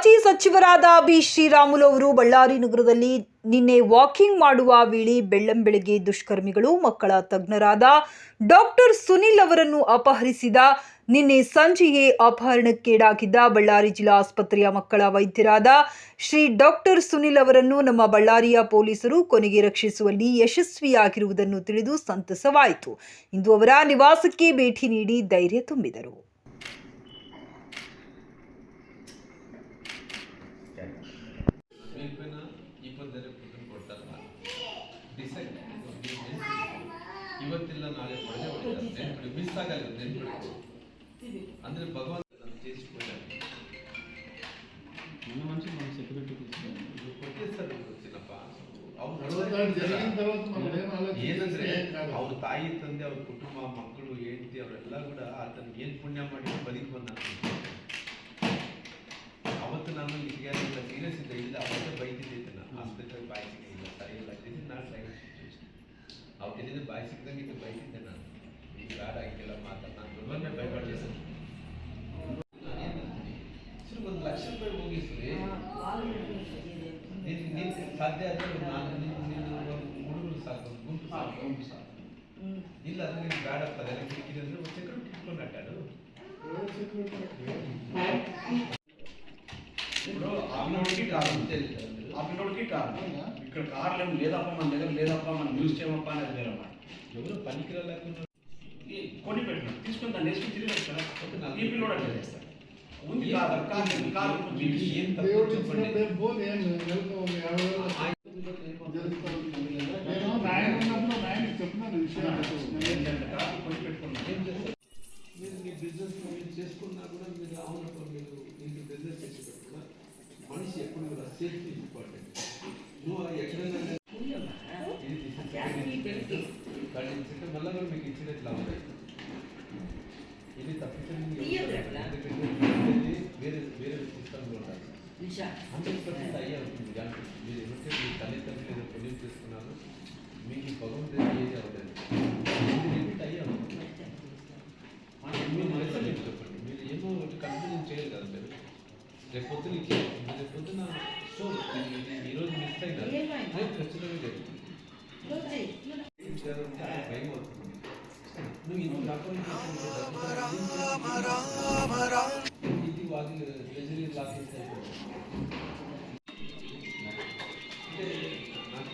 ಮಾಜಿ ಸಚಿವರಾದ ಬಿ ಶ್ರೀರಾಮುಲು ಅವರು ಬಳ್ಳಾರಿ ನಗರದಲ್ಲಿ ನಿನ್ನೆ ವಾಕಿಂಗ್ ಮಾಡುವ ವೇಳೆ ಬೆಳ್ಳಂಬೆಳಗ್ಗೆ ದುಷ್ಕರ್ಮಿಗಳು ಮಕ್ಕಳ ತಜ್ಞರಾದ ಡಾಕ್ಟರ್ ಸುನಿಲ್ ಅವರನ್ನು ಅಪಹರಿಸಿದ ನಿನ್ನೆ ಸಂಜೆಯೇ ಅಪಹರಣಕ್ಕೀಡಾಗಿದ್ದ ಬಳ್ಳಾರಿ ಜಿಲ್ಲಾ ಆಸ್ಪತ್ರೆಯ ಮಕ್ಕಳ ವೈದ್ಯರಾದ ಶ್ರೀ ಡಾಕ್ಟರ್ ಸುನಿಲ್ ಅವರನ್ನು ನಮ್ಮ ಬಳ್ಳಾರಿಯ ಪೊಲೀಸರು ಕೊನೆಗೆ ರಕ್ಷಿಸುವಲ್ಲಿ ಯಶಸ್ವಿಯಾಗಿರುವುದನ್ನು ತಿಳಿದು ಸಂತಸವಾಯಿತು. ಇಂದು ಅವರ ನಿವಾಸಕ್ಕೆ ಭೇಟಿ ನೀಡಿ ಧೈರ್ಯ ತುಂಬಿದರು. ಇವತ್ತಿಲ್ಲ ನಾಳೆ ಮಿಸ್ ಆಗಲ್ಲ ಅಂದ್ರೆ ಭಗವಂತ చేసిపోయాడు మన మనిషి మన సెక్యూరిటీ కొట్టేస్తారు ಗೊತ್ತಿಲ್ಲಪ್ಪ ಏನಂದ್ರೆ ಅವ್ರ ತಾಯಿ ತಂದೆ ಅವ್ರ ಕುಟುಂಬ ಮಕ್ಕಳು ಹೆಂಡತಿ ಅವರೆಲ್ಲ ಕೂಡ ಆತನ ಏನ್ ಪುಣ್ಯ ಮಾಡಿ ಬದುಕಿ ಬಂದ ಅವತ್ತು ನಾನು ಈಗ ಸೀರಿಯಸ್ ಇದ್ದ ಇಲ್ಲ ಅವತ್ತೇ ಬೈತಿದ್ದೆ ನಾನು ಆಸ್ಪತ್ರೆಗೆ ಬಾಯಿಸಿಗೆ ಇಲ್ಲ ಸರಿ ಇಲ್ಲ ನಾಟ್ ಲೈಕ್ ಅವತ್ತಿನಿಂದ ಬಾಯಿ ಸಿಕ್ಕಿದಂಗೆ ಇದು ಬೈತಿದ್ದೆ ನಾನು ಈಗ ಬೇಡ ಹಿಂಗೆಲ್ಲ ಮಾತಾಡ ನಾನು ದೊಡ್ಡವನ್ನೇ ಭಯಪಡ್ತೀನಿ ಸರ್ 1 ಲಕ್ಷ ರೂಪಾಯಿ ಹೋಗಿಸ್ರಿ ನೀನು ಸಾಧ್ಯ ಆದರೆ ನಾನು ಹುಡುಗರು ಸಾಕು ಗುಂಪು ಸಾಕು ಇಲ್ಲ ಅಂದ್ರೆ ನೀನು ಬೇಡಪ್ಪ ಅದೆಲ್ಲ ಕಿರಿಕಿರಿ ಅಂದ್ರೆ ಒಂದು ಸೆಕ್ಯೂರಿಟಿ ಇಟ್ಕೊಂಡು ಅಡ್ಡಾಡು అప్పటికి కాదు ఇక్కడ కార్లు ఏమి లేదప్ప మన దగ్గర లేదప్ప మనం యూజ్ చేయమప్ప అనేది వేరే మాట ఎవరు పనికి లేకుండా కొని పెట్టిన తీసుకుని దాన్ని వేసుకుని తిరిగి వస్తారా ఈ పిల్లలు అట్లా చేస్తారు ఉంది కారు ఏం తప్పు చెప్పండి కొని పెట్టుకున్నాను మీరు మీ బిజినెస్ మీరు చేసుకున్నా కూడా మీరు అవునప్పుడు మీరు ఇంటి బిజినెస్ చేసి పెట్టుకున్నా మనిషి ఎప్పుడు కూడా సేఫ్టీ ఇంపార్టెంట్ నువ్వు ఎక్కడైనా మళ్ళీ కూడా మీకు ఇచ్చినట్లు అవుతాయి ఇది తప్పించండి వేరే వేరే సిస్టమ్లో ఉండాలి 100% అయ్యే అవుతుంది దాంట్లో మీరు ఏమంటే మీ తల్లిదండ్రులు ఏదో ప్రొడ్యూస్ చేసుకున్నారు మీకు భగవంతుడు ఏది అవుతుంది లిమిట్ అయ్యే అవుతుంది మీరు మనసులో చెప్పండి మీరు ఏమో ఒకటి కన్ఫ్యూజన్ చేయాలి కదా మీరు రేపు పొద్దున రేపు పొద్దున షో ఈరోజు మిస్ అయినారు రేపు ఖచ్చితంగా జరుగుతుంది భయం అవుతుంది నువ్వు ఇంత ఇది వాళ్ళు ట్రెజరీ లాకెట్ అంటే నాకు